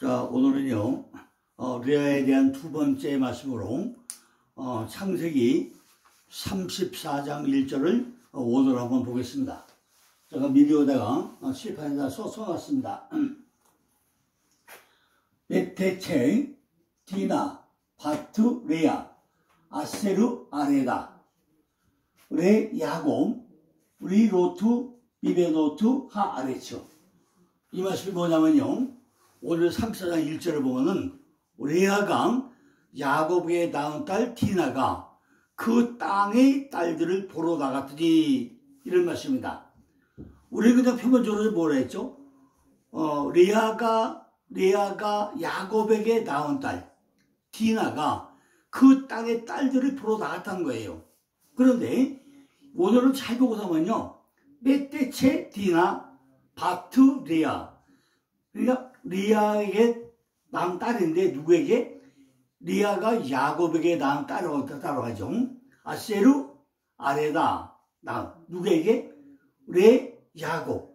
자, 오늘은요, 레아에 대한 두 번째 말씀으로, 창세기 34장 1절을 오늘 한번 보겠습니다. 제가 미디어에다가 칠판에다 써놨습니다. 베테체, 디나, 바트, 레아, 아세르, 아레다, 레, 야곱, 리, 로트, 비베노트, 하, 아레츠. 이 말씀이 뭐냐면요, 오늘 34장 1절을 보면은 레아가 야곱에게 낳은 딸 디나가 그 땅의 딸들을 보러 나갔더니 이런 말씀입니다. 우리는 그냥 표면적으로 뭐라 했죠? 레아가 야곱에게 낳은 딸 디나가 그 땅의 딸들을 보러 나갔다는 거예요. 그런데 오늘은 잘 보고 보면요, 메테체 디나 바트 레아, 그러니까 리아에게 낳은 딸인데 누구에게? 리아가 야곱에게 낳은 딸이라고 하죠. 아세르 아레다 낳은 누구에게? 레 야곱,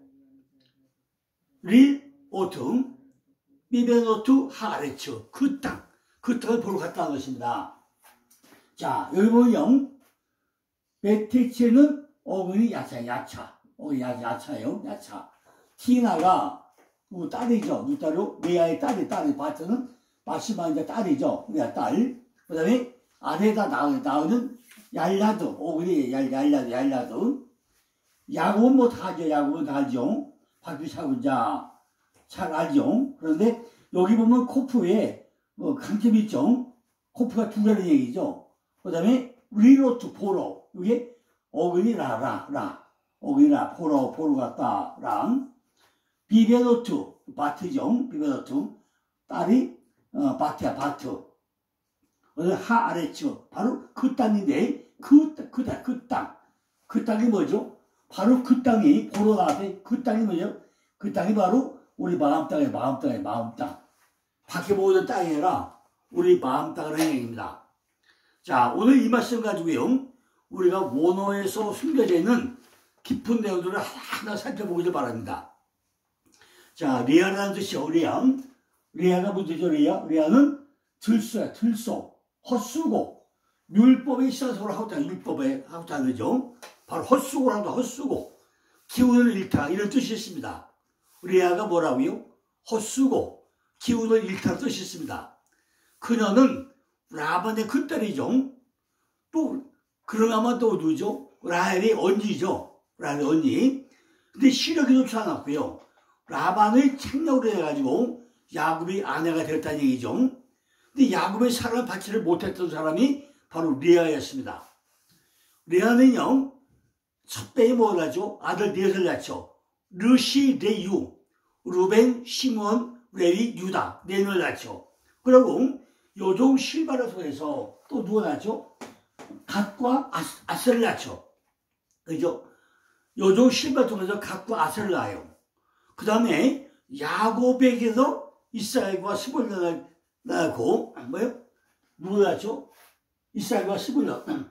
릴 오트, 비베노트 하레츠, 그 땅을 보러 갔다는 것입니다. 자, 여기 보면 베테체는 어근이 야차예요. 티나가 딸이죠. 누딸로 레아의 딸이 바트는 마시마 이제 딸이죠. 레아 딸. 그 다음에 아내가 낳으는 얄라드, 어근이 얄라드. 야곱은 뭐 다 알죠. 야곱은 다 알죠. 박규 차군자 잘 알죠. 그런데 여기 보면 코프에 뭐 강점이 있죠. 코프가 두 개라는 얘기죠. 그 다음에 리로트 포로, 이게 어근이 어근이 포로 같다 랑. 비베노트, 바트죠. 비베노트. 딸이, 바트야, 바트. 그래서 하아레츠. 바로 그 땅인데, 그 땅. 그 땅이 뭐죠? 바로 그 땅이, 보러 나왔더니 그 땅이 뭐죠? 그 땅이 바로 우리 마음 땅이에요. 마음 땅. 밖에 보이는 땅이 아니라 우리 마음 땅을 하는 얘기입니다. 자, 오늘 이 말씀 가지고요, 우리가 원어에서 숨겨져 있는 깊은 내용들을 하나하나 살펴보기를 바랍니다. 자, 레아라는 뜻이요. 레아가 무슨 뜻이죠? 레아는 들소야, 들소. 헛수고. 율법에 있어서 하고자, 율법에 하고자 하죠. 바로 헛수고를 합니다. 헛수고. 기운을 잃다. 이런 뜻이 있습니다. 레아가 뭐라고요? 헛수고. 기운을 잃다는 뜻이 있습니다. 그녀는 라반의 큰딸이죠. 또, 그러면 또 누구죠? 라헬의 언니죠. 라헬의 언니. 근데 시력이 좋지 않았고요. 라반의 책략으로 해가지고 야곱이 아내가 되었다는 얘기죠. 근데 야곱의 사랑을 받지를 못했던 사람이 바로 레아였습니다. 레아는요, 첫 배에 뭘 낳죠? 아들 넷을 낳죠. 르시, 레유, 루벤, 시몬, 레위, 유다, 넷을 낳죠. 그리고 요종 실바를 통해서 또 누가 낳죠? 갓과 아셀을 낳죠. 그죠? 요종 실바를 통해서 갓과 아셀을 낳아요. 그 다음에 야곱에게서 이스라엘과 스불론을 낳고, 뭐요? 누구 낳죠? 이스라엘과 스불론.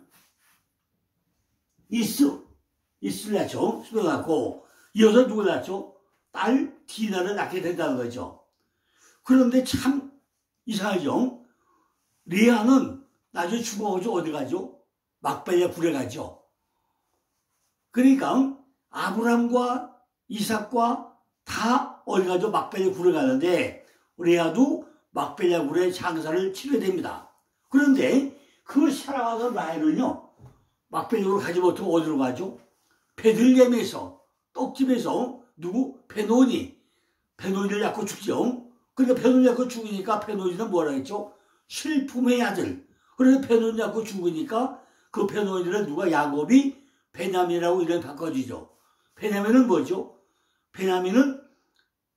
이스를 낳죠. 스불론 낳고, 이어서 누구 낳죠? 딸 디나를 낳게 된다는 거죠. 그런데 참 이상하죠? 레아는 나중에 죽어가지고 어디 가죠? 막벨리아 굴에 가죠. 그러니까 아브람과 이삭과 다 어디 가죠? 막벨리아 굴에 가는데 레아도 막벨리아 굴에 장사를 치게 됩니다. 그런데 그 살아가던 라헬은요, 막벨리아로 가지 못하고 어디로 가죠? 베들레헴에서, 떡집에서 누구? 베노니를 낳고 죽죠. 그러니까 베노니 낳고 죽으니까 베노니는 뭐라 했죠? 실품의 아들. 그래서 베노니 낳고 죽으니까 그 베노니를 누가? 야곱이 베냐민이라고 이름 바꿔주죠. 베냐민은 뭐죠? 베냐민은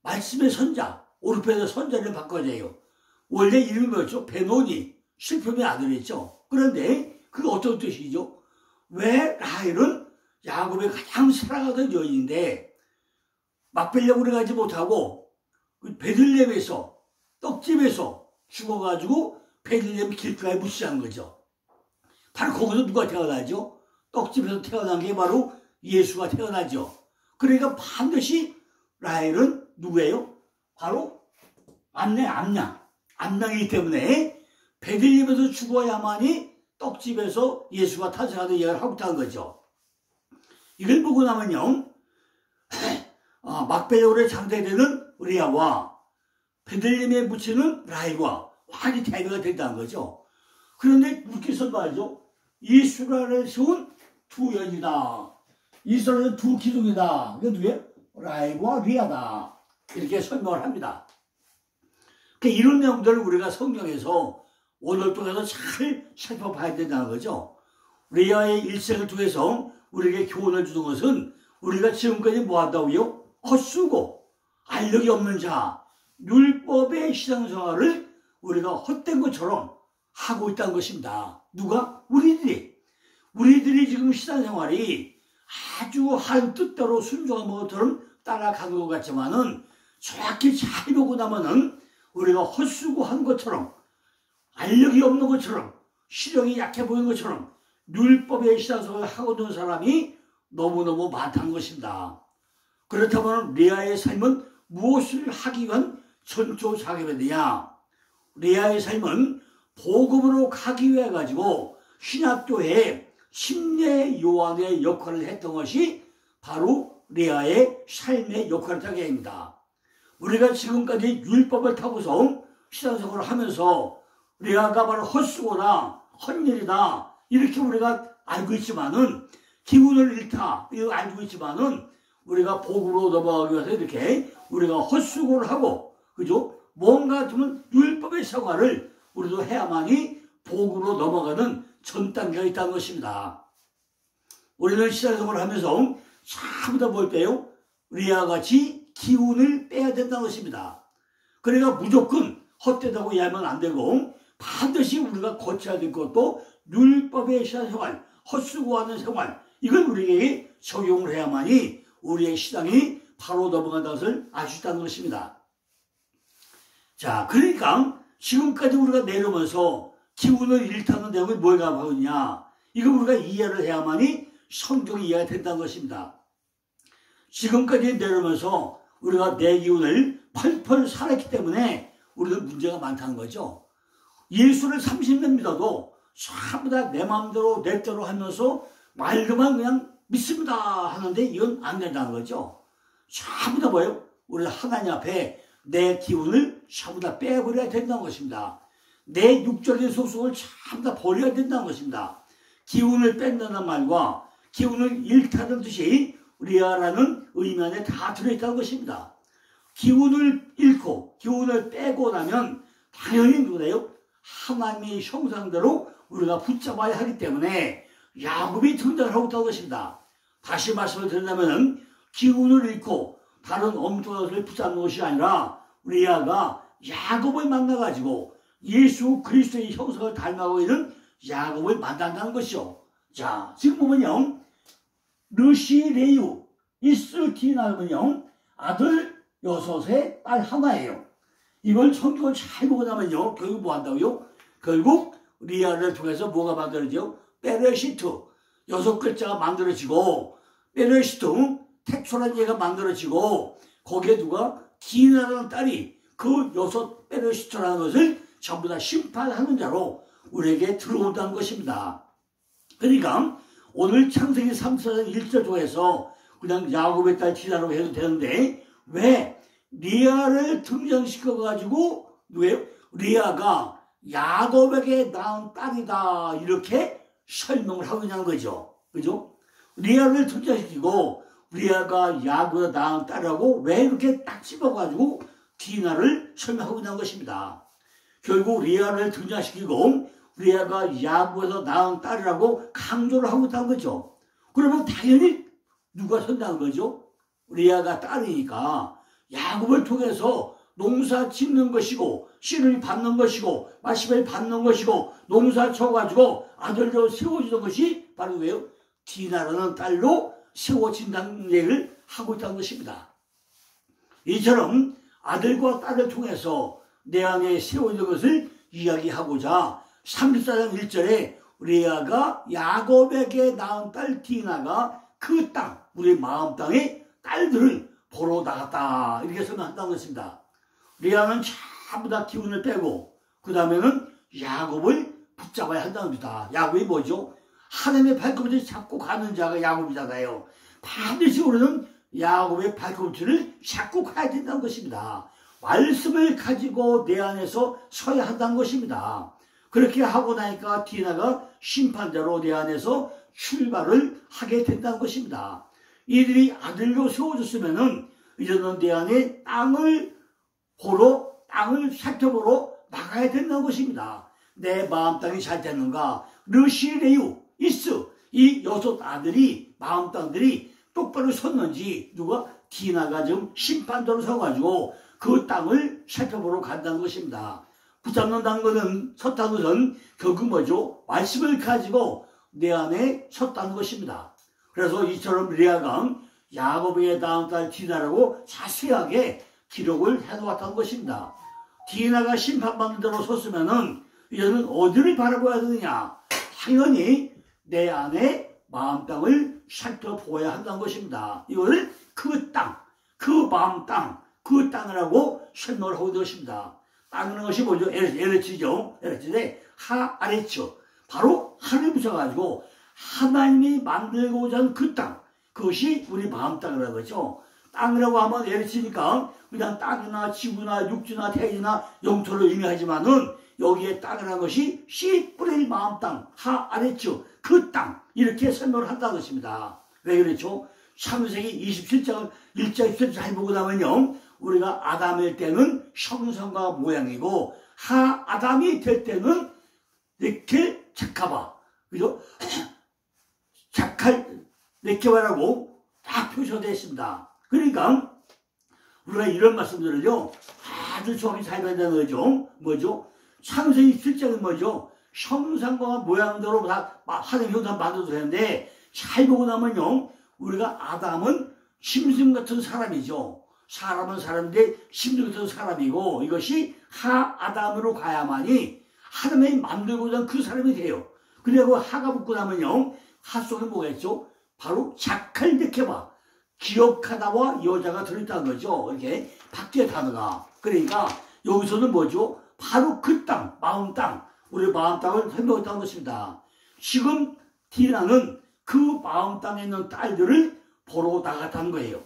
말씀의 선자, 오르펜의 선자를 바꿔줘요. 원래 이름이 뭐였죠? 베노니, 실품의 아들이죠. 그런데 그게 어떤 뜻이죠? 왜 라헬은 야곱의 가장 사랑하던 여인인데 막벨리아굴에 가지 못하고 베들레헴에서, 떡집에서 죽어가지고 베들레헴 길가에 묻히는 거죠. 바로 거기서 누가 태어나죠? 떡집에서 태어난 게 바로 예수가 태어나죠. 그러니까 반드시 라헬은 누구예요? 바로 암양이기 때문에 베들레헴에서 죽어야만이 떡집에서 예수가 탄생하는 이야기를 하고 있다는 거죠. 이걸 보고 나면요, 막벨올에 장대되는 리아와 베들레헴에 묻히는 라헬과 완전히 대비가 된다는 거죠. 그런데 웃기서 말이죠. 이스라엘을 세운 두 여인이다. 이스라엘은 두 기둥이다. 이게 누구예요? 라헬과 리아다. 이렇게 설명을 합니다. 그러니까 이런 내용들을 우리가 성경에서 오늘 통해서 잘 살펴봐야 된다는 거죠. 리아의 일생을 통해서 우리에게 교훈을 주는 것은 우리가 지금까지 뭐 한다고요? 헛수고 알력이 없는 자, 율법의 신앙생활을 우리가 헛된 것처럼 하고 있다는 것입니다. 누가? 우리들이 지금 신앙생활이 아주 한 뜻대로 순종한 것처럼 따라가는 것 같지만은 정확히 잘 보고 나면은 우리가 헛수고한 것처럼 알력이 없는 것처럼 시력이 약해 보이는 것처럼 율법의 신앙생활을 하고 있는 사람이 너무너무 많다는 것입니다. 그렇다면 레아의 삶은 무엇을 하기 위한 전초 작업이냐? 레아의 삶은 복음으로 가기 위해 가지고 신학교에 심례 요한의 역할을 했던 것이 바로 레아의 삶의 역할이라고 합니다. 우리가 지금까지 율법을 타고서 신앙생활을 하면서 레아가 바로 헛수고나 헛일이다 이렇게 우리가 알고 있지만은 기운을 잃다 이거 알고 있지만은 우리가 복음으로 넘어가기 위해서 이렇게 우리가 헛수고를 하고 그죠? 뭔가 좀 율법의 생활을 우리도 해야만이 복음으로 넘어가는 전 단계가 있다는 것입니다. 우리는 신앙생활을 하면서 전부 다 뭘 빼요? 리아와 같이 기운을 빼야 된다는 것입니다. 그러니까 무조건 헛되다고 이해하면 안 되고 반드시 우리가 거쳐야 될 것도 율법의 신앙생활, 헛수고하는 생활 이걸 우리에게 적용을 해야만이 우리의 신앙이 바로 넘어간다는 것을 알 수 있다는 것입니다. 자, 그러니까 지금까지 우리가 내려오면서 기운을 잃다는 내용이 뭐가 하고 있냐 이거 우리가 이해를 해야만이 성경이 이해가 된다는 것입니다. 지금까지 내려오면서 우리가 내 기운을 펄펄 살았기 때문에 우리는 문제가 많다는 거죠. 예수를 30년 믿어도 전부 다 내 마음대로 내 대로 하면서 말로만 그냥 믿습니다 하는데 이건 안 된다는 거죠. 전부 다 뭐예요? 우리 하나님 앞에 내 기운을 전부 다 빼버려야 된다는 것입니다. 내 육적인 속성을 전부 다 버려야 된다는 것입니다. 기운을 뺀다는 말과 기운을 잃다는 뜻이 리아라는 의미 안에 다 들어있다는 것입니다. 기운을 잃고 기운을 빼고 나면 당연히 누구래요? 하나님의 형상대로 우리가 붙잡아야 하기 때문에 야곱이 등장을 하고 있다는 것입니다. 다시 말씀을 드린다면 기운을 잃고 다른 엉뚱한 것을 붙잡는 것이 아니라 리아가 야곱을 만나가지고 예수 그리스도의 형상을 닮아가고 있는 야곱을 만난다는 것이죠. 자, 지금 보면요. 르시레유 이스티나는요 아들 6에 딸 하나예요. 이걸 성경을 잘 보고 나면요 결국 뭐 한다고요? 결국 리아를 통해서 뭐가 만들어지죠? 베레시트 6글자가 만들어지고 베레시트 택초라는 얘가 만들어지고 거기에 누가 디나라는 딸이 그 6 베레시트라는 것을 전부 다 심판하는 자로 우리에게 들어온다는 것입니다. 그러니까 오늘 창세기 3장 1절 통해서 그냥 야곱의 딸 디나라고 해도 되는데 왜 리아를 등장시켜가지고 왜 리아가 야곱에게 낳은 딸이다 이렇게 설명을 하고 있는 거죠. 그죠? 리아를 등장시키고 리아가 야곱에 낳은 딸이라고 왜 이렇게 딱 집어가지고 디나를 설명하고 있는 것입니다. 결국 리아를 등장시키고 리아가 야곱에서 낳은 딸이라고 강조를 하고 있다는 거죠. 그러면 당연히 누가 선다는 거죠? 리아가 딸이니까 야곱을 통해서 농사 짓는 것이고 씨를 받는 것이고 마시멜 받는 것이고 농사 쳐가지고 아들로 세워지는 것이 바로 왜요? 디나라는 딸로 세워진다는 얘기를 하고 있다는 것입니다. 이처럼 아들과 딸을 통해서 내 안에 세워지는 것을 이야기하고자 34장 1절에 레아가 야곱에게 낳은 딸 디나가 그 땅, 우리 마음 땅의 딸들을 보러 나갔다 이렇게 설명한다는 것입니다. 레아는 전부 다 기운을 빼고 그 다음에는 야곱을 붙잡아야 한다는 겁니다. 야곱이 뭐죠? 하나님의 발꿈치를 잡고 가는 자가 야곱이잖아요. 반드시 우리는 야곱의 발꿈치를 잡고 가야 된다는 것입니다. 말씀을 가지고 내 안에서 서야 한다는 것입니다. 그렇게 하고 나니까 디나가 심판자로 내 안에서 출발을 하게 된다는 것입니다. 이들이 아들로 세워졌으면은 이제는 내 안에 땅을 살펴보러 나가야 된다는 것입니다. 내 마음 땅이 잘 됐는가? 르시레유, 이스, 이 6 아들이 마음 땅들이 똑바로 섰는지 누가 디나가 지금 심판자로 서가지고 그 땅을 살펴보러 간다는 것입니다. 붙잡는다는 것은 섰다는 것은 결국 뭐죠? 말씀을 가지고 내 안에 섰다는 것입니다. 그래서 이처럼 레아가 야곱의 다음 딸 디나라고 자세하게 기록을 해놓았다는 것입니다. 디나가 심판받는 대로 섰으면은 이제는 어디를 바라봐야 되느냐? 당연히 내 안에 마음 땅을 살펴보아야 한다는 것입니다. 이거를 그 땅, 그 마음 땅, 그 땅이라고 설명을 하고 있는 것입니다. 땅이라는 것이 뭐죠? 에레츠죠. 에레츠인데 하아레츠. 바로 하늘 붙여가지고 하나님이 만들고자 하는 그 땅. 그것이 우리 마음 땅이라는 거죠. 땅이라고 하면 에레츠니까 그냥 땅이나 지구나 육지나 태지나 영토를 의미하지만은 여기에 땅이라는 것이 씨뿌릴 마음 땅, 하아레츠, 그 땅. 이렇게 설명을 한다는 것입니다. 왜 그렇죠? 창세기 27장 1장 2절 잘 보고 나면요. 우리가 아담일 때는 형상과 모양이고 하아담이 될 때는 이렇게 작가바, 그죠? 작할 네케바라고 딱 표시되어 있습니다. 그러니까 우리가 이런 말씀들을요 아주 정확히 잘 봐야 되는 거죠. 뭐죠? 창세기 7장은 뭐죠? 형상과 모양대로 다 하나님 형상 만들어도 되는데 잘 보고 나면요 우리가 아담은 짐승 같은 사람이죠. 사람은 사람인데 짐승 같은 사람이고 이것이 하아담으로 가야만이 하나님이 만들고자 하는 그 사람이 돼요. 그리고 하가 붙고 나면요 하 속에 뭐가 있죠? 바로 작할 데케바, 기억하다와 여자가 들어있다는 거죠. 이렇게 밖에 단어가. 그러니까 여기서는 뭐죠? 바로 그 땅, 마음 땅, 우리 마음 땅을 설명했다는 것입니다. 지금 디나는 그 마음 땅에 있는 딸들을 보러 나갔다는 거예요.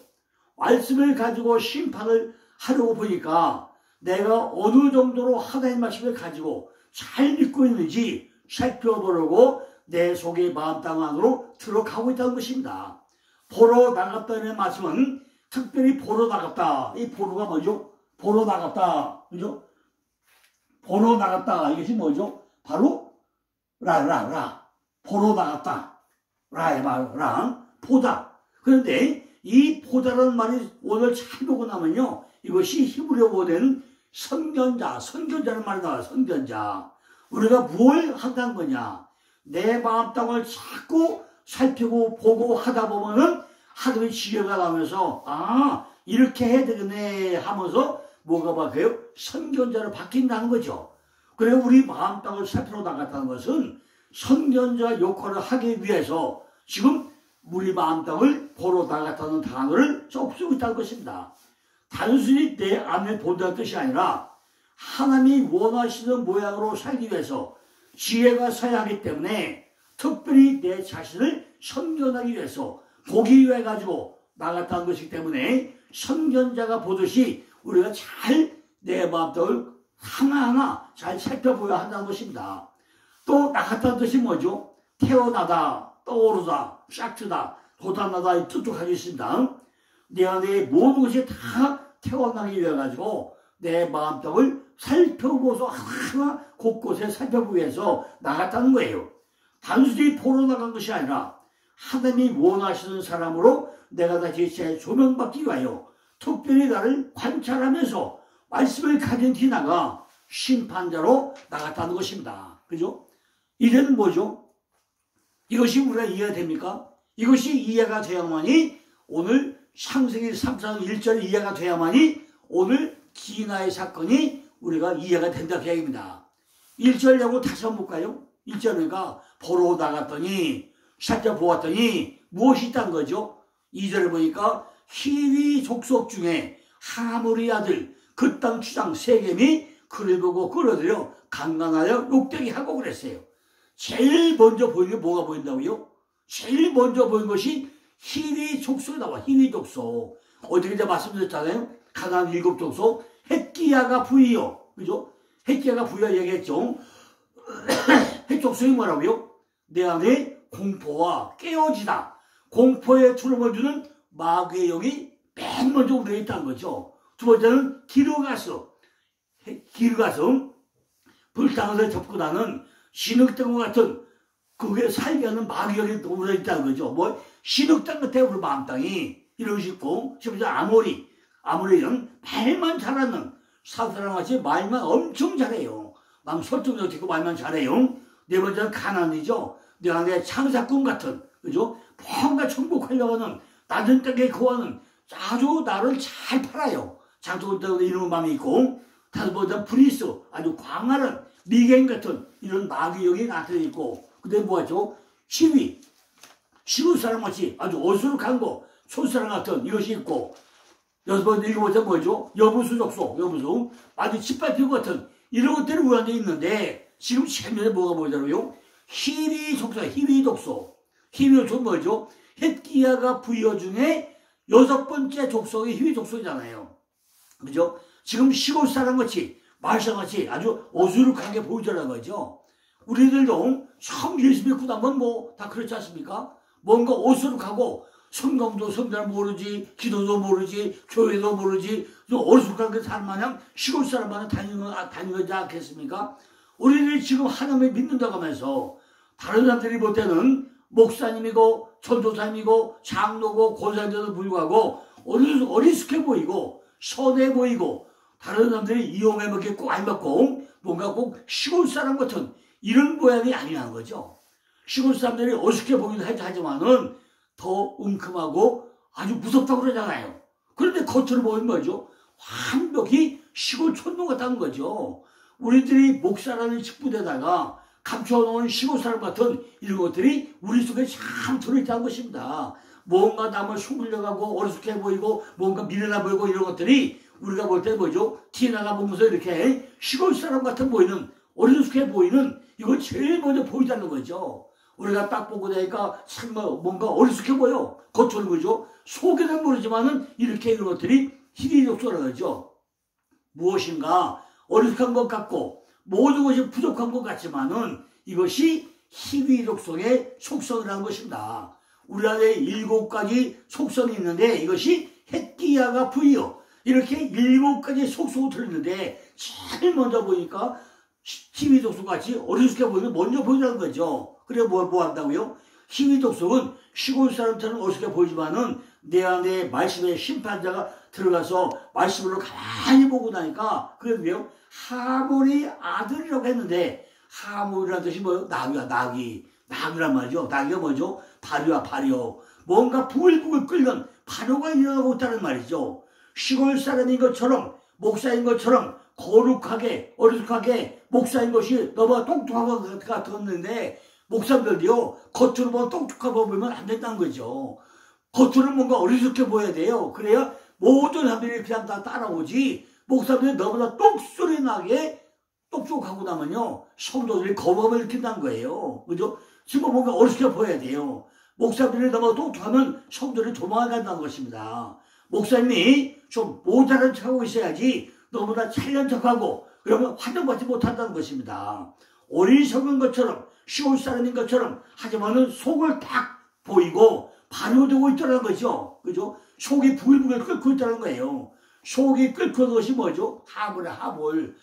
말씀을 가지고 심판을 하려고 보니까 내가 어느 정도로 하나님 말씀을 가지고 잘 믿고 있는지 살펴보려고 내 속의 마음 땅 안으로 들어가고 있다는 것입니다. 보러 나갔다는 말씀은 특별히 보러 나갔다. 이 보러가 뭐죠? 보러 나갔다. 그죠? 보러 나갔다. 이것이 뭐죠? 바로 보러 나갔다. 라의 말, 보다. 그런데 이 보다라는 말이 오늘 잘 보고 나면요. 이것이 히브리어로 된 선견자라는 말이 나와요. 선견자. 우리가 뭘 한다는 거냐? 내 마음 땅을 자꾸 살피고 보고 하다 보면은 하나님의 지혜가 나오면서 이렇게 해야 되겠네 하면서 뭐가 바뀌어요? 선견자로 바뀐다는 거죠. 그리고 우리 마음 땅을 살피러 나갔다는 것은 선견자 역할을 하기 위해서 지금 우리 마음 땅을 보러 나갔다는 단어를 쓰고 있다는 것입니다. 단순히 내 안을 본다는 뜻이 아니라 하나님이 원하시는 모양으로 살기 위해서 지혜가 서야 하기 때문에 특별히 내 자신을 선견하기 위해서 보기 위해 가지고 나갔다는 것이기 때문에 선견자가 보듯이 우리가 잘 내 마음을 하나하나 잘 살펴보아야 한다는 것입니다. 또 나갔다는 뜻이 뭐죠? 태어나다, 떠오르다, 싹트다, 돋아나다 이 뜻도 가지고 있습니다. 내 안에 모든 것이 다 태어나기 위해 가지고 내 마음속을 살펴보서 하나 곳곳에 살펴보기 위해서 나갔다는 거예요. 단순히 보러 나간 것이 아니라 하나님이 원하시는 사람으로 내가 다시 재조명받기 위하여 특별히 나를 관찰하면서 말씀을 가진 디나가 심판자로 나갔다는 것입니다. 그죠? 이제는 뭐죠? 이것이 우리가 이해가 됩니까? 이것이 이해가 돼야만이 오늘 창세기 3장 1절 이해가 돼야만이 오늘 디나의 사건이 우리가 이해가 된다 그 얘기입니다. 1절 내고 다시 한번 볼까요? 1절이니까 보러 나갔더니 살펴보았더니 무엇이 있다는 거죠? 2절을 보니까 히위 족속 중에 하물의 아들 그 땅 주장 세겜이 그를 보고 끌어들여 강간하여 욕되게 하고 그랬어요. 제일 먼저 보이는 게 뭐가 보인다고요? 제일 먼저 보인 것이 히위 족속이 나와. 히위 족속. 어떻게 제가 말씀드렸잖아요. 가나안 7 족속. 헷기야가 부이요. 그죠? 헷기야가 부이야 얘기했죠. 헷 족속이 뭐라고요? 내 안에 공포와 깨어지다. 공포에 투름을 주는 마귀의 영이 맨 먼저 우리에 있다는 거죠. 두 번째는 기르가스. 불타면서 접근하는 신흙덩과 같은 그게 살게 하는 마귀의 영이 우리에 있다는 거죠. 뭐 신흙덩 같아요. 우리 마음 땅이. 이런 것이 있고, 지금 아모리는 말만 잘하는 사사람같이 말만 엄청 잘해요. 마음 설득력 있고 말만 잘해요. 네 번째는 가나안이죠. 내 안에 창사꾼 같은, 그죠? 뭔가 정복하려고 하는 낮은 땅에 거하는 아주 나를 잘 팔아요. 장소들 이런 마음이 있고, 다섯 번째는 브리스, 아주 광활한 미개인 같은 이런 마귀 영이 나타나 있고, 그다음에 뭐죠? 시위, 시골 사람같이 아주 어수룩한 거, 소사람 같은 이것이 있고, 여섯 번째, 일곱 번째 뭐죠? 여부수 족속, 여부수, 아주 짓밟히고 같은 이런 것들이 우리 안에 있는데, 지금 최면에 뭐가 보이더라고요? 히위 족속, 히위 족속. 히위 족속은 뭐죠? 헷기야가 부여 중에 6번째 족속이 히위 족속이잖아요. 그죠? 지금 시골 사람같이, 말씀같이 아주 어수룩하게 보이더라는 거죠. 우리들도 처음 예수 믿고 나면 뭐 다 그렇지 않습니까? 뭔가 어수룩하고, 성경도 성경을 모르지, 기도도 모르지, 교회도 모르지, 어수룩하게 사람 마냥 시골 사람 마냥 다니는 거지 않겠습니까? 우리들이 지금 하나님을 믿는다고 하면서 다른 사람들이 볼 때는 목사님이고 전도사님이고 장로고 권사님에도 불구하고 어리숙해 보이고 선해 보이고 다른 사람들이 이용해 먹겠고 안 먹고 뭔가 꼭 시골 사람 같은 이런 모양이 아니라는 거죠. 시골 사람들이 어색해 보기도 하지만은 더 은큼하고 아주 무섭다고 그러잖아요. 그런데 겉으로 보면 뭐죠? 완벽히 시골 촌놈 같다는 거죠. 우리들이 목사라는 직분에다가 감춰놓은 시골 사람 같은 이런 것들이 우리 속에 참 들어있다는 것입니다. 뭔가 남을 속이려고 어리숙해 보이고 뭔가 미련해 보이고 이런 것들이 우리가 볼 때 뭐죠? 티나가 보면서 이렇게 시골 사람 같은 보이는 어리숙해 보이는 이걸 제일 먼저 보이자는 거죠. 우리가 딱 보고 나니까 참 뭔가 어리숙해 보여. 겉으로 그죠? 속에는 모르지만은 이렇게 이런 것들이 희귀족소라는 거죠. 무엇인가 어리숙한 것 같고 모든 것이 부족한 것 같지만은 이것이 희귀족속의 속성이라는 것입니다. 우리 안에 7가지 속성이 있는데 이것이 헷기야가 부이요. 이렇게 7가지 속성이 들었는데 제일 먼저 보니까 희귀족속 같이 어리숙해 보이면 먼저 보이라는 거죠. 그래 뭐 한다고요? 희귀족속은 시골 사람처럼 어리숙해 보이지만은 내 안에 말씀의 심판자가 들어가서 말씀으로 가만히 보고 나니까 그게 왜요? 하몰이 아들이라고 했는데 하몰이라는 뜻이 뭐예요? 나귀란 말이죠. 나귀가 뭐죠? 발효. 뭔가 부글부글 끓는 발효가 일어나고 있다는 말이죠. 시골 사람인 것처럼 목사인 것처럼 거룩하게 어리숙하게 목사인 것이 너무 똑똑한 것 같았는데 목사들도요 겉으로 보면 똑똑하게 보면 안 된다는 거죠. 겉으로는 뭔가 어리숙해 보여야 돼요. 그래야 모든 사람들이 그냥 다 따라오지 목사들이 너무나 똑소리 나게 똑똑하고 나면요 성도들이 거부감을 일으킨다는 거예요. 그죠? 지금 뭔가 어리숙해 보여야 돼요. 목사들이 너무 똑똑하면 성도들이 도망간다는 것입니다. 목사님이 좀 모자란 척하고 있어야지 너무나 찰연 척하고 그러면 환영받지 못한다는 것입니다. 어리석은 것처럼 시골 사람인 것처럼 하지만은 속을 딱 보이고 발효되고 있다는 거죠. 그죠? 속이 부글부글 끓고 있다는 거예요. 속이 끓고 있는 것이 뭐죠? 하몰.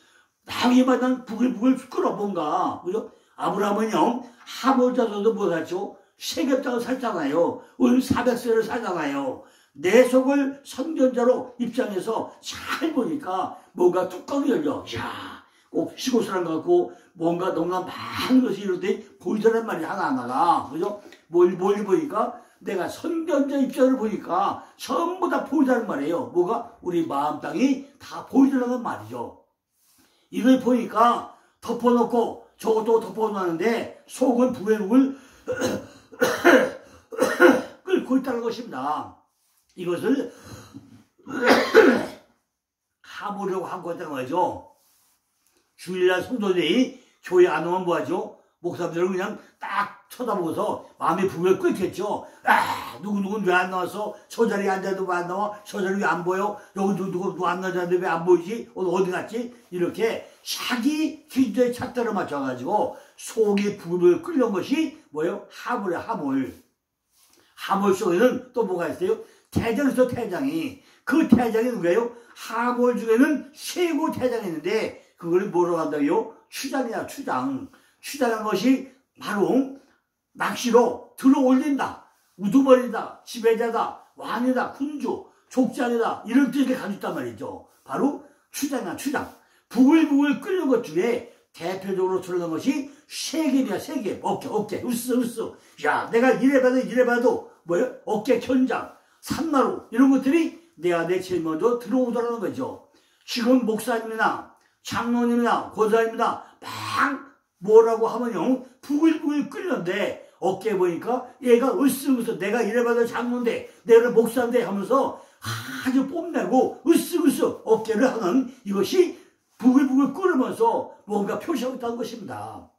나귀마다 부글부글 끓어 뭔가. 그죠? 아브라함은요, 하몰 자손도 뭐 샀죠? 세겜 땅을 살잖아요. 은 400세를 살잖아요. 내 속을 선견자로 입장해서 잘 보니까 뭔가 뚜껑이 열려. 이야, 꼭 시골 사람 같고 뭔가 너무나 많은 것이 이럴 때 보이더란 말이 하나하나가. 그죠? 멀리 보니까 내가 선견자 입장을 보니까 전부 다 보이더란 말이에요. 뭐가? 우리 마음 땅이 다 보이더라는 말이죠. 이걸 보니까 덮어놓고 저것도 덮어놓았는데 속은 부글부글 끓고 있다는 것입니다. 이것을 하모려고 한 거다 말이죠. 주일날 성도들이 교회 안 오면 뭐하죠? 목사들은 그냥 딱 쳐다보고서 마음에 불을 끓겠죠. 아, 누구 왜 안 나왔어? 저 자리에 앉아도 왜 안 나와? 저 자리 왜 안 보여? 여기 누구 안 나왔는데 왜 안 보이지? 오늘 어디 갔지? 이렇게 자기 기도에 잣대를 맞춰가지고 속에 불을 끓는 것이 뭐예요? 하물이야, 하물. 하물 속에는 또 뭐가 있어요? 태장이 있어, 태장이. 그 태장이 누구예요? 하물 중에는 최고 태장이 있는데 그걸 뭐라고 한다고요? 추장이야, 추장. 추장한 것이 바로 낚시로 들어 올린다, 우두머리다, 지배자다, 왕이다, 군주, 족장이다 이런 뜻을 가지고 있단 말이죠. 바로 추장이야, 추장. 부글부글 끓는 것 중에 대표적으로 들어간 것이 세겜이야, 세겜. 어깨, 으스. 야, 내가 이래봐도 뭐야? 어깨 견장, 산마루 이런 것들이 내 안에 제일 먼저 들어오더라는 거죠. 지금 목사님이나 장로님이나 고사님이나 막 뭐라고 하면요, 부글부글 끓는데 어깨 보니까 얘가 으쓱으쓱 내가 이래봐도 장로인데 내가 목사인데 하면서 아주 뽐내고 으쓱으쓱 어깨를 하는 이것이 부글부글 끓으면서 뭔가 표시하고 있다는 것입니다.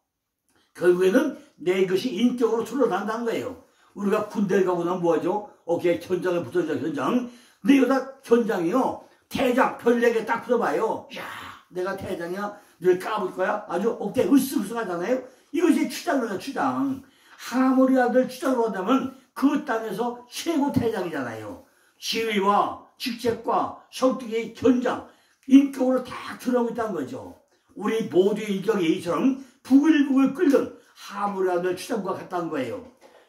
결국에는 내 것이 인격으로 드러난다는 거예요. 우리가 군대를 가고 나면 뭐하죠? 어깨에 견장을 붙여줘, 견장. 근데 여기다 견장이요, 태장, 별 4개 딱 붙여봐요. 야, 내가 태장이야? 늘 까볼 거야? 아주 어깨 으쓱으쓱 하잖아요? 이것이 추장이에요, 추장. 하모리 아들 추장으로 한다면 그 땅에서 최고 태장이잖아요. 지위와 직책과 성격의 견장, 인격으로 다 드러나고 있다는 거죠. 우리 모두의 인격이 이처럼 부글부글 끓는 하모리 아들 추장과 같다는 거예요.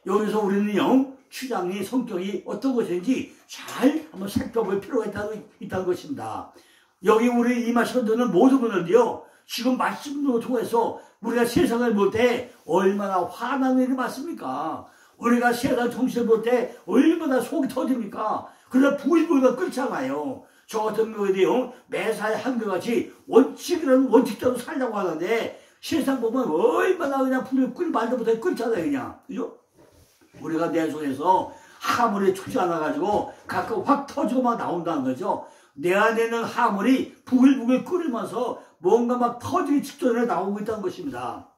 여기서 우리는요, 추장의 성격이 어떤 것인지 잘 한번 살펴볼 필요가 있다는 것입니다. 여기 우리 임하시고 듣는 모든 분들이요, 지금 말씀으로 통해서 우리가 세상을 볼 때 얼마나 화나는 일이 많습니까? 우리가 세상 정신을 볼 때 얼마나 속이 터집니까? 그러나 부글부글 끓잖아요. 저 같은 경우에도요, 매사에 한결같이 원칙이라는 원칙대로 살려고 하는데 세상 보면 얼마나 그냥 불을 끓 말도 못해 끓잖아요, 그냥. 그죠? 우리가 내 속에서 하물이 죽지 않아가지고 가끔 확 터지고 막 나온다는 거죠. 내 안에는 하물이 부글부글 끓으면서 뭔가 막 터지기 직전에 나오고 있다는 것입니다.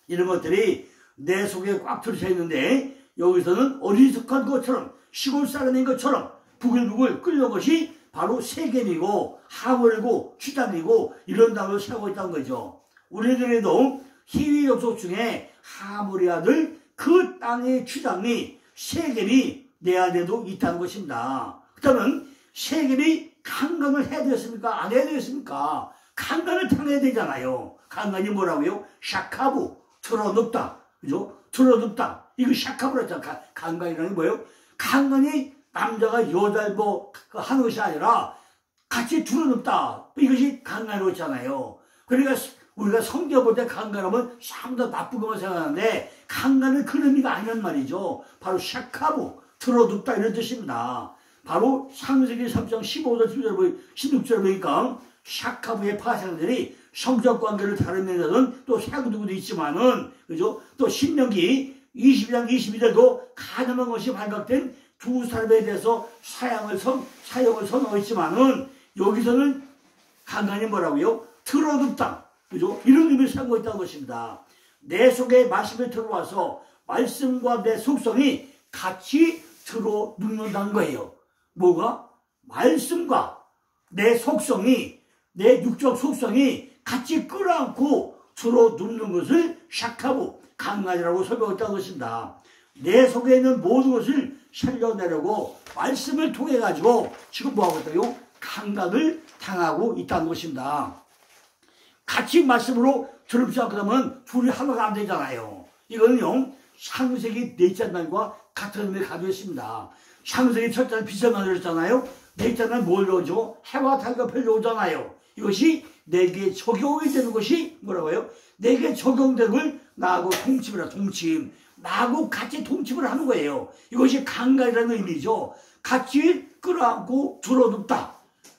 이런 것들이 내 속에 꽉 들어차 있는데 여기서는 어리숙한 것처럼 시골 사람인 것처럼 부글부글 끓는 것이 바로 세겜이고 하물이고 추장이고 이런 단어를 사용하고 있다는 거죠. 우리들에도 희위 엽속 중에 하물의 아들 그 땅의 추장이 세겜이 내 안에도 있다는 것입니다. 그렇다면 세겜이 강간을 해야 되겠습니까? 안 해야 되겠습니까? 강간을 당해야 되잖아요. 강간이 뭐라고요? 샤카부, 틀어눕다. 그죠? 틀어눕다. 이거 샤카부라 했잖아. 강간이라는 게 뭐예요? 강간이 남자가 여자를 뭐 하는 것이 아니라 같이 틀어눕다. 이것이 강간으로 있잖아요. 그러니까 우리가 성경 볼 때 강간하면 참 더 나쁜 것만 생각하는데 강간은 그런 의미가 아니란 말이죠. 바로 샤카부, 틀어눕다 이런 뜻입니다. 바로 창세기 3장 15절 16절 보니까 샤카부의 파생들이 성적 관계를 다른 면에서는 또 세구두구도 있지만은, 그죠? 또 신명기 22장 22절도 가늠한 것이 발각된 두 사람에 대해서 사형을 선언하고 있지만은 여기서는 강간이 뭐라고요? 틀어눕다. 그죠? 이런 의미를 삼고 있다는 것입니다. 내 속에 말씀이 들어와서 말씀과 내 속성이 같이 들어눕는다는 거예요. 뭐가? 말씀과 내 속성이, 내 육적 속성이 같이 끌어안고 들어눕는 것을 샤카부, 강간이라고 설명했다는 것입니다. 내 속에 있는 모든 것을 살려내려고 말씀을 통해 가지고 지금 뭐하고 있다고요? 강간을 당하고 있다는 것입니다. 같이 말씀으로 들읍지 않고 나면 둘이 하나가 안 되잖아요. 이거는요, 창세기 넷째 날과 같은 의미를 가지고 있습니다. 창세기 첫째 날 빛을 만들었잖아요. 넷째 날 뭘 넣어줘? 해와 달과 별이 오잖아요. 이것이 내게 적용이 되는 것이 뭐라고요? 내게 적용되는 걸 나하고 동침이라, 동침. 나하고 같이 동침을 하는 거예요. 이것이 강간이라는 의미죠. 같이 끌어안고 들어눕다.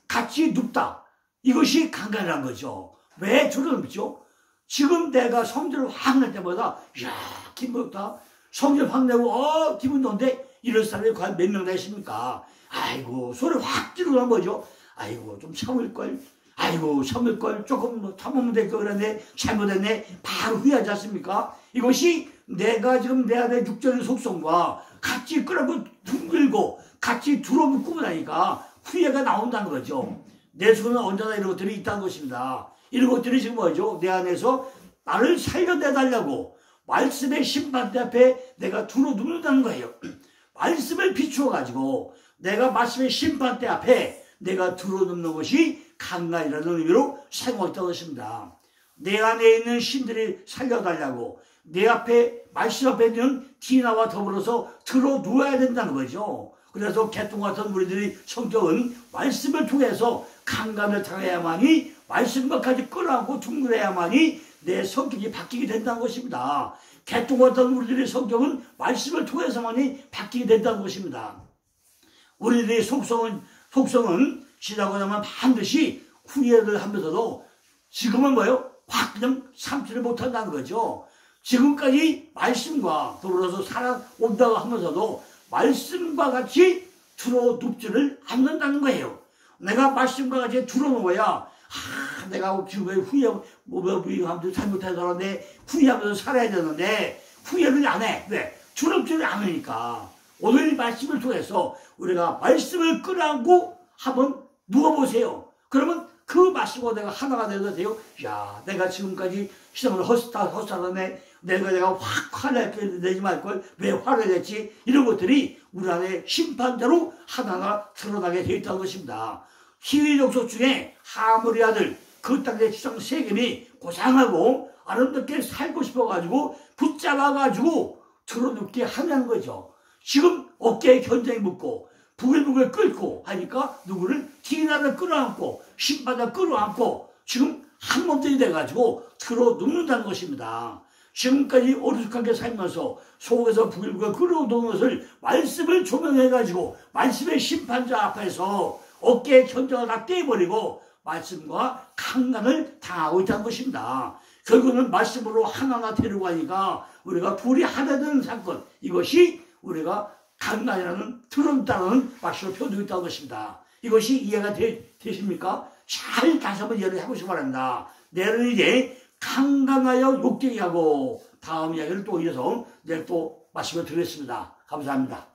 같이 눕다. 이것이 강간이라는 거죠. 왜 들어눕죠? 지금 내가 성질을 확 낼 때마다, 이야, 기분 좋다. 성질 확 내고, 기분 좋은데, 이런 사람이 과연 몇 명 다 있습니까? 아이고, 소리 확 지르고 한 거죠. 아이고, 좀 참을걸. 아이고 참을 걸 조금 참으면 될 거 그랬네, 잘못했네, 바로 후회하지 않습니까? 이것이 내가 지금 내 안에 육적인 속성과 같이 끌어고 둥글고 같이 들어붙고 나니까 후회가 나온다는 거죠. 내 손은 언제나 이런 것들이 있다는 것입니다. 이런 것들이 지금 뭐죠? 내 안에서 나를 살려내달라고 말씀의 심판대 앞에 내가 두루눕는다는 거예요. 말씀을 비추어 가지고 내가 말씀의 심판대 앞에 내가 두루눕는 것이 강간이라는 의미로 사용했다는 것입니다. 내 안에 있는 신들이 살려달라고 내 앞에 말씀 앞에 있는 디나와 더불어서 들어 누워야 된다는 거죠. 그래서 개똥 같은 우리들이 성격은 말씀을 통해서 강간을 당해야만이 말씀과 같이 끌어안고 둥그려야만이 내 성격이 바뀌게 된다는 것입니다. 개똥 같은 우리들의 성격은 말씀을 통해서만이 바뀌게 된다는 것입니다. 우리들의 속성은 지나고 나면 반드시 후회를 하면서도 지금은 뭐예요? 확 그냥 참지를 못한다는 거죠. 지금까지 말씀과 더불어서 살아온다고 하면서도 말씀과 같이 들어눕지를 않는다는 거예요. 내가 말씀과 같이 들어놓아야 내가 지금 후회하면서 잘못해서 후회하면서 살아야 되는데 후회를 안 해. 왜? 들어눕지를 않으니까. 오늘 말씀을 통해서 우리가 말씀을 끌어안고 한번 누워보세요. 그러면 그 말씀과 내가 하나가 되어도 야, 내가 지금까지 시험을 헛살았네. 내가 확 화를 내지 말걸 왜 화를 냈지? 이런 것들이 우리 안에 심판대로 하나가 드러나게 되어 있다는 것입니다. 희위족속 중에 하물의 아들 그 땅의 지상 세겜이 고상하고 아름답게 살고 싶어가지고 붙잡아가지고 드러눕게 하냐는 거죠. 지금 어깨에 견장이 묶고 부글부글 끓고 하니까 누구를 디나를 끌어안고 심판을 끌어안고 지금 한 몸들이 돼가지고 들어눕는다는 것입니다. 지금까지 어리숙하게 살면서 속에서 부글부글 끓어오던 것을 말씀을 조명해가지고 말씀의 심판자 앞에서 어깨에 견장을 다 떼버리고 말씀과 강간을 당하고 있다는 것입니다. 결국은 말씀으로 하나가 되려고 하니까 우리가 둘이 하나 되는 사건, 이것이 우리가 강간이라는 드럼따라는 말씀을 표현되고 있다는 것입니다. 이것이 이해가 되십니까? 잘 다시 한번 이해를 해보시기 바랍니다. 내일은 이제 강간하여 욕되게 하고 다음 이야기를 또 이어서 내일 또 말씀을 드리겠습니다. 감사합니다.